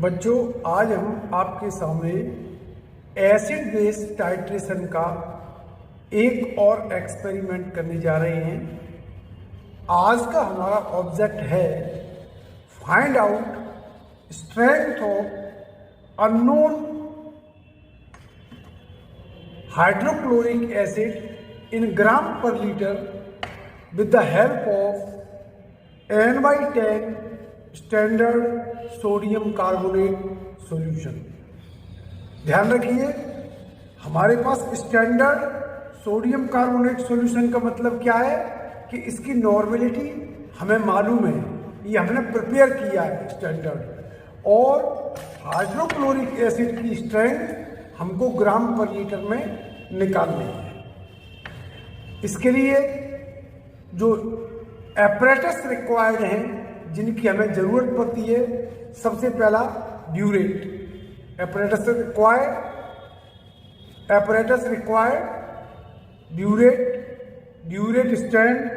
बच्चों, आज हम आपके सामने एसिड बेस टाइट्रेशन का एक और एक्सपेरिमेंट करने जा रहे हैं। आज का हमारा ऑब्जेक्ट है find out strength of unknown hydrochloric acid in gram पर litre with the help of N/10 standard sodium carbonate solution. ध्यान रखिए, हमारे पास स्टैंडर्ड सोडियम कार्बोनेट सॉल्यूशन का मतलब क्या है कि इसकी नॉर्मेलिटी हमें मालूम है, ये हमने प्रिपेयर किया है स्टैंडर्ड, और हाइड्रोक्लोरिक एसिड की स्ट्रेंथ हमको ग्राम पर लीटर में निकालनी है। इसके लिए जो एपरेटस रिक्वायर्ड हैं, जिनकी हमें ज़रूरत पड़ती है, सबसे पहला burette apparatus required burette stand,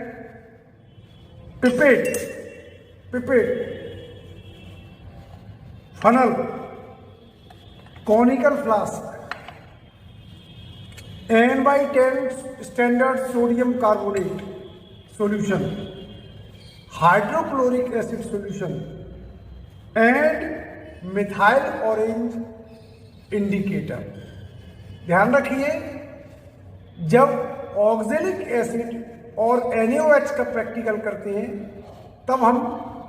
pipette funnel, conical flask, N/10 standard sodium carbonate solution, hydrochloric acid solution and methyl orange indicator. ध्यान रखिए, जब ऑक्जेलिक एसिड और NaOH का प्रैक्टिकल करते हैं तब हम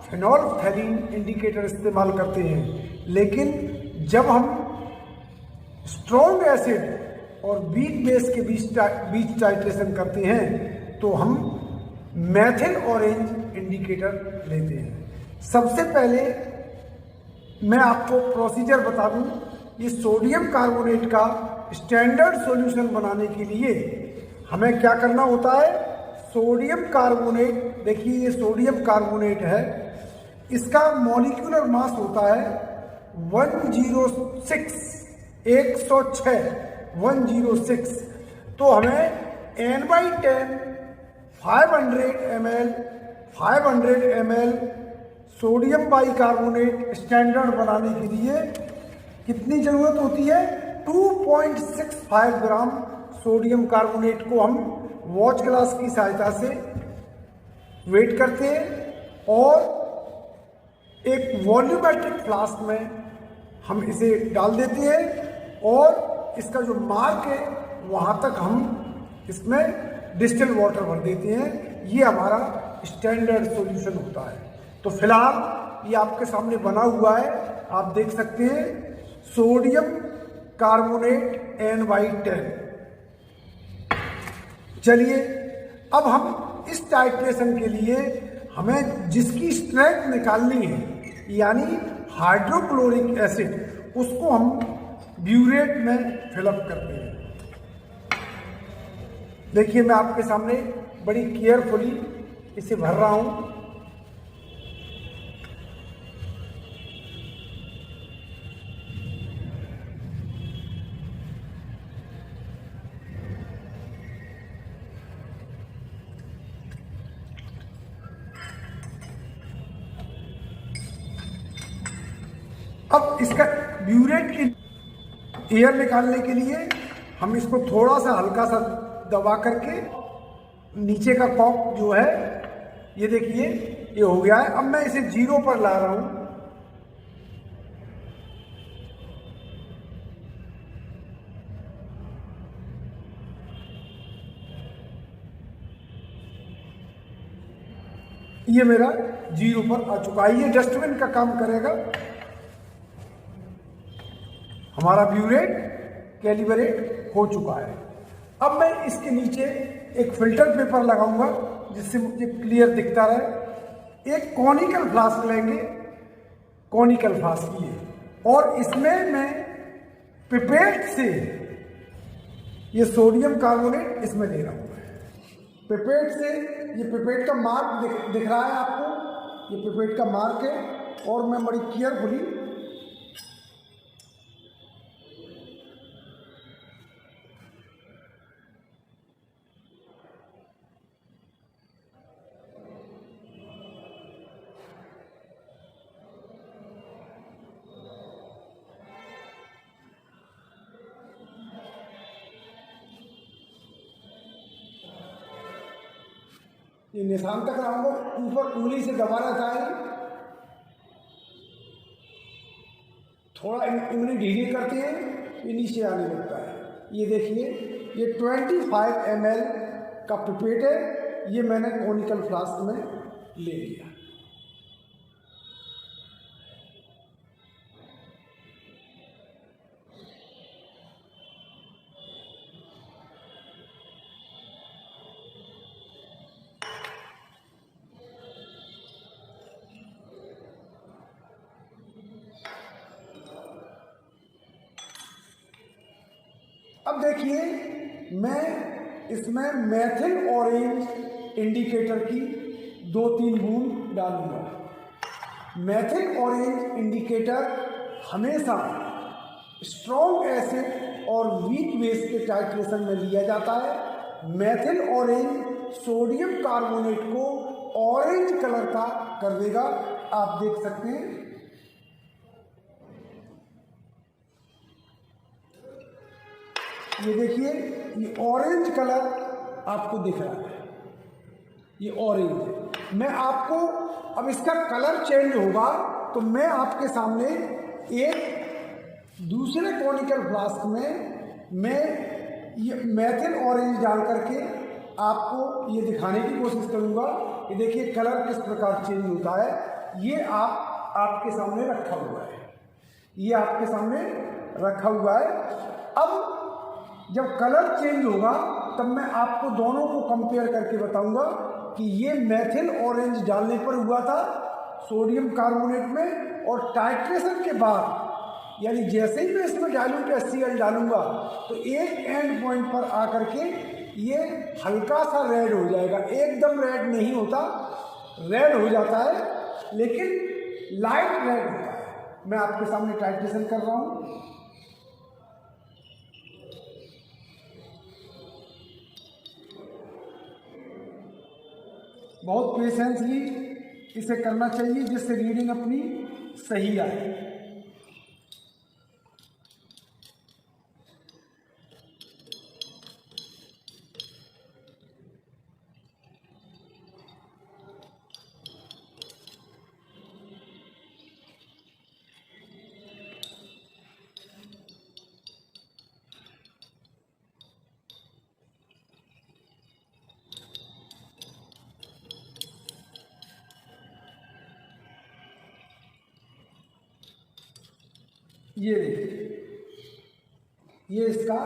फेनोल्फथैलीन इंडिकेटर इस्तेमाल करते हैं, लेकिन जब हम स्ट्रॉन्ग एसिड और वीक बेस के बीच टाइट्रेशन करते हैं तो हम मेथिल ऑरेंज इंडिकेटर लेते हैं। सबसे पहले मैं आपको प्रोसीजर बता दूं, ये सोडियम कार्बोनेट का स्टैंडर्ड सॉल्यूशन बनाने के लिए हमें क्या करना होता है। सोडियम कार्बोनेट, देखिए ये सोडियम कार्बोनेट है, इसका मॉलिक्यूलर मास होता है 106 तो हमें N/10 500 ml sodium bicarbonate standard बनाने के लिए कितनी ज़रूरत होती है। 2.65 ग्राम सोडियम कार्बोनेट को हम वॉच ग्लास की सहायता से वेट करते हैं और एक वॉल्यूमेट्रिक फ्लास्क में हम इसे डाल देते हैं और इसका जो मार्क है वहाँ तक हम इसमें डिस्टिल वाटर भर देते हैं। ये हमारा स्टैंडर्ड सॉल्यूशन होता है। तो फिलहाल ये आपके सामने बना हुआ है, आप देख सकते हैं, सोडियम कार्बोनेट N/10। चलिए, अब हम इस टाइट्रेशन के लिए हमें जिसकी स्ट्रेंथ निकालनी है, यानी हाइड्रोक्लोरिक एसिड, उसको हम ब्यूरेट में फिलअप करते हैं। देखिए, मैं आपके सामने बड़ी केयरफुली इसे भर रहा हूं। अब इसका ब्यूरेट की एयर निकालने के लिए हम इसको थोड़ा सा हल्का सा दबा करके नीचे का कॉक जो है, ये देखिए ये हो गया है। अब मैं इसे 0 पर ला रहा हूं। ये मेरा 0 पर आ चुका है। ये डस्टबिन का काम करेगा। हमारा ब्यूरेट कैलिब्रेट हो चुका है। अब मैं इसके नीचे एक फिल्टर पेपर लगाऊंगा जिससे मुझे क्लियर दिखता रहे। एक कॉनिकल फ्लास्क लेंगे, कॉनिकल फ्लास्क ये, और इसमें मैं पिपेट से ये सोडियम कार्बोनेट इसमें ले रहा हूँ। पिपेट से, ये पिपेट का मार्क दिख रहा है आपको, ये पिपेट का मार्क है, और मैं बड़ी केयरफुली ये निशान तक लाऊंगा, ऊपर उंगली से दबाना चाहें, थोड़ा उंगली ढीली करते हैं, ये नीचे आने लगता है। ये देखिए, ये 25 ml का पिपेट है, ये मैंने कॉनिकल फ्लास्क में ले लिया। अब देखिए, मैं इसमें मेथिल ऑरेंज इंडिकेटर की 2-3 बूंद डालूंगा। मेथिल ऑरेंज इंडिकेटर हमेशा स्ट्रॉन्ग एसिड और वीक बेस के टाइट्रेशन में लिया जाता है। मेथिल ऑरेंज सोडियम कार्बोनेट को ऑरेंज कलर का कर देगा, आप देख सकते हैं। ये देखिए, ये ऑरेंज कलर आपको दिख रहा है, ये ऑरेंज है। मैं आपको अब इसका कलर चेंज होगा तो मैं आपके सामने एक दूसरे कॉनिकल फ्लास्क में मैं ये मेथिल ऑरेंज डाल करके आपको ये दिखाने की कोशिश करूंगा कि देखिए कलर किस प्रकार चेंज होता है। ये आपके सामने रखा हुआ है, ये आपके सामने रखा हुआ है। अब जब कलर चेंज होगा तब मैं आपको दोनों को कंपेयर करके बताऊंगा कि ये मेथिल ऑरेंज डालने पर हुआ था सोडियम कार्बोनेट में, और टाइट्रेशन के बाद यानी जैसे ही मैं इसमें डाइल्यूट HCl डालूंगा तो एक एंड पॉइंट पर आकर के ये हल्का सा रेड हो जाएगा। एकदम रेड नहीं होता, रेड हो जाता है लेकिन लाइट रेड होता है। मैं आपके सामने टाइट्रेशन कर रहा हूं। बहुत पेशेंसली इसे करना चाहिए जिससे रीडिंग अपनी सही आए। ये देखिए, ये इसका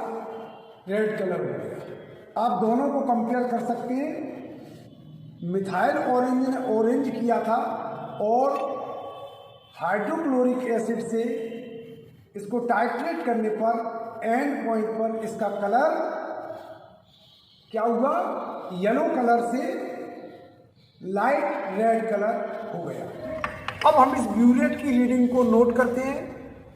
रेड कलर हो गया। आप दोनों को कंपेयर कर सकते हैं। मिथाइल ऑरेंज ने ऑरेंज किया था और हाइड्रोक्लोरिक एसिड से इसको टाइट्रेट करने पर एंड पॉइंट पर इसका कलर क्या हुआ, येलो कलर से लाइट रेड कलर हो गया। अब हम इस ब्यूरेट की रीडिंग को नोट करते हैं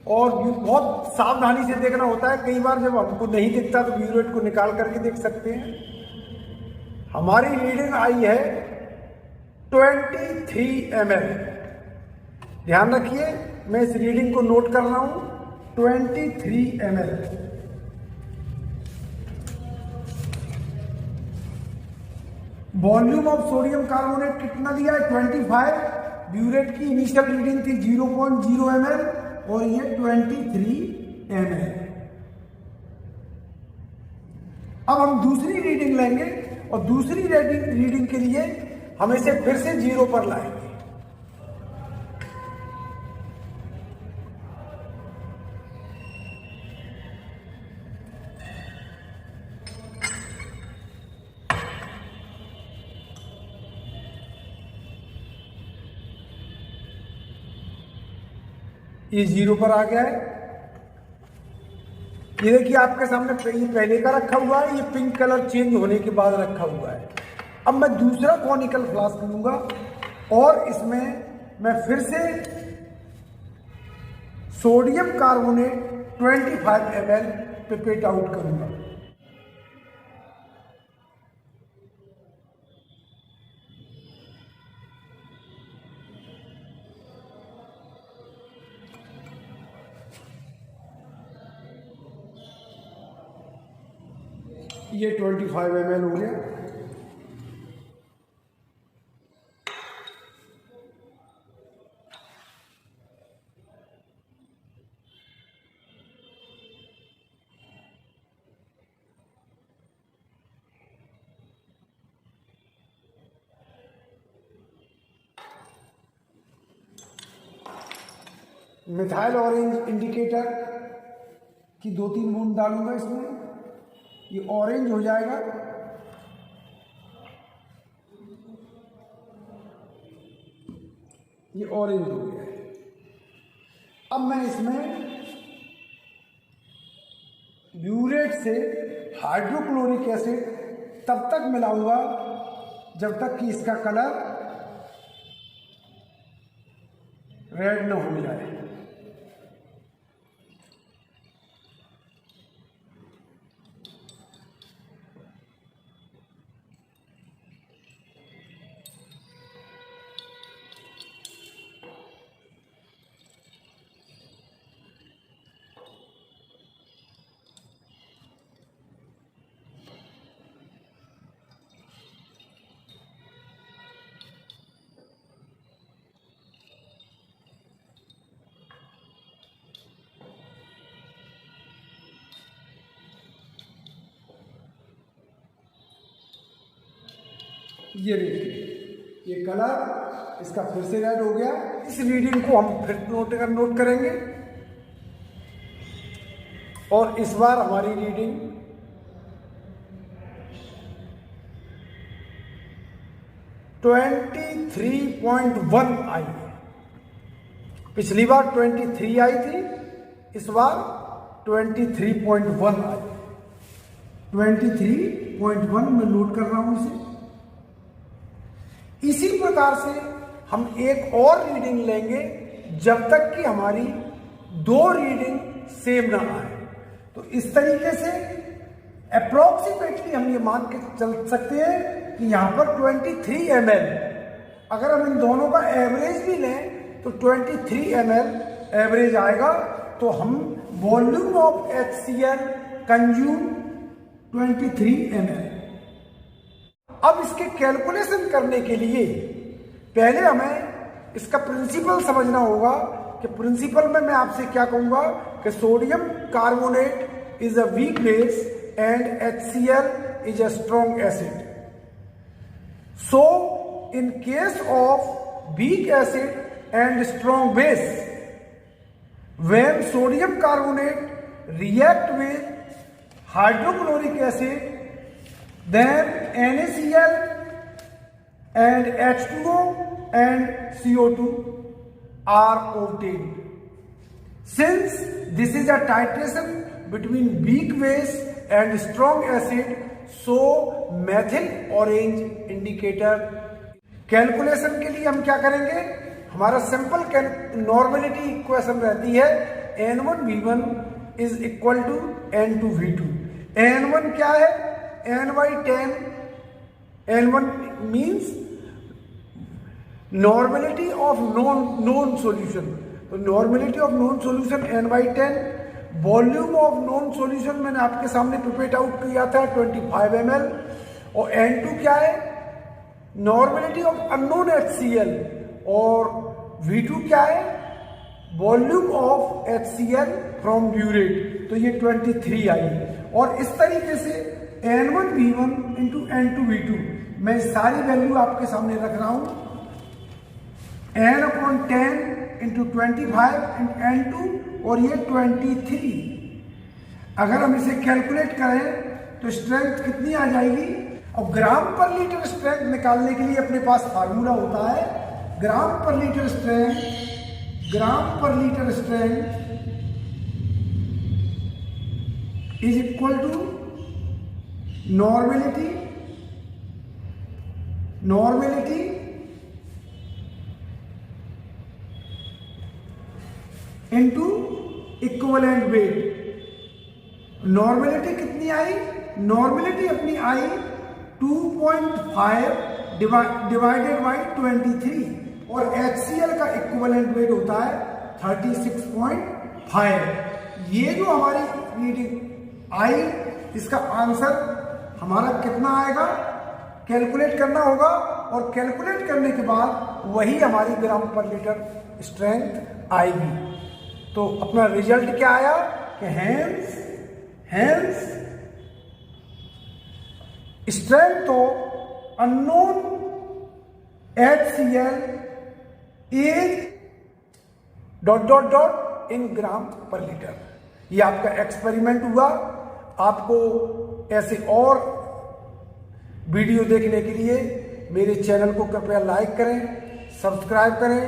और बहुत सावधानी से देखना होता है। कई बार जब हमको नहीं दिखता तो ब्यूरेट को निकाल करके देख सकते हैं। हमारी रीडिंग आई है 23 ml। ध्यान रखिए, मैं इस रीडिंग को नोट कर रहा हूं, 23 ml। Volume of sodium carbonate कितना दिया है, 25। ब्यूरेट की इनिशियल रीडिंग थी 0.0 ml और ये 23 ml। अब हम दूसरी रीडिंग लेंगे और दूसरी रीडिंग के लिए हम इसे फिर से 0 पर लाएंगे। ये 0 पर आ गया है। ये देखिए आपके सामने ये पहले का रखा हुआ है, ये पिंक कलर चेंज होने के बाद रखा हुआ है। अब मैं दूसरा कॉनिकल फ्लास्क लूंगा और इसमें मैं फिर से sodium carbonate 25 ml pipette out करूंगा। ये 25 ml हो गया। मिथाइल ऑरेंज इंडिकेटर की 2-3 बूंद डालूंगा इसमें, ये ऑरेंज हो जाएगा। ये ऑरेंज हो गया है। अब मैं इसमें ब्यूरेट से हाइड्रोक्लोरिक एसिड तब तक मिलाऊंगा जब तक कि इसका कलर रेड न हो जाए। ये देखिए, ये कलर इसका फिर से रेड हो गया। इस रीडिंग को हम फिर नोट करेंगे और इस बार हमारी रीडिंग 23.1 आई है। पिछली बार 23 आई थी, इस बार 23.1 आई। 23.1 में नोट कर रहा हूं इसे। इसी प्रकार से हम एक और रीडिंग लेंगे जब तक कि हमारी 2 रीडिंग सेम ना आए। तो इस तरीके से अप्रोक्सीमेटली हम ये मान के चल सकते हैं कि यहां पर 23 ml, अगर हम इन दोनों का एवरेज भी लें तो 23 ml एवरेज आएगा। तो हम volume of HCl consume 23 ml। अब इसके कैलकुलेशन करने के लिए पहले हमें इसका प्रिंसिपल समझना होगा कि प्रिंसिपल में मैं आपसे क्या कहूंगा कि sodium carbonate is a weak base and HCl is a strong acid. So in case of weak acid and strong base, when sodium carbonate react with hydrochloric acid, then NaCl and H2O and CO2 are obtained. Since this is a titration between weak base and strong acid, so methyl orange indicator। Calculation के लिए हम क्या करेंगे, हमारा simple normality equation रहती है N1V1 is equal to N2V2। N1 क्या है, N/10। N1 means normality of known solution। तो normality of known solution N/10। Volume of non solution मैंने आपके सामने प्रिपेट आउट किया था 25 ml। और N2 क्या है, नॉर्मेलिटी ऑफ अननोन HCl। और V2 क्या है, volume of HCl from burette. तो ये 23 आई। और इस तरीके से N1V1 इंटू N2V2 मैं सारी वैल्यू आपके सामने रख रहा हूं। N/10 इंटू 25 इंटू N2 और ये 23। अगर हम इसे कैलकुलेट करें तो स्ट्रेंथ कितनी आ जाएगी। और ग्राम पर लीटर स्ट्रेंथ निकालने के लिए अपने पास फार्मूला होता है, ग्राम पर litre strength is equal to normality into equivalent weight. Normality कितनी आई, नॉर्मेलिटी अपनी आई 2.5 डिवाइडेड बाई 23 और HCl का इक्विवेलेंट वेट होता है 36.5। ये जो हमारी रीडिंग आई, इसका आंसर हमारा कितना आएगा कैलकुलेट करना होगा। और कैलकुलेट करने के बाद वही हमारी ग्राम पर लीटर स्ट्रेंथ आएगी। तो अपना रिजल्ट क्या आया कि hence strength of unknown HCl is in gram पर लीटर। ये आपका एक्सपेरिमेंट हुआ। आपको ऐसे और वीडियो देखने के लिए मेरे चैनल को कृपया लाइक करें, सब्सक्राइब करें,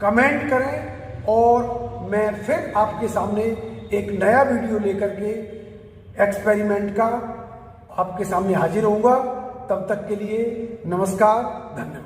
कमेंट करें और मैं फिर आपके सामने एक नया वीडियो लेकर के एक्सपेरिमेंट का आपके सामने हाजिर होऊंगा। तब तक के लिए नमस्कार, धन्यवाद।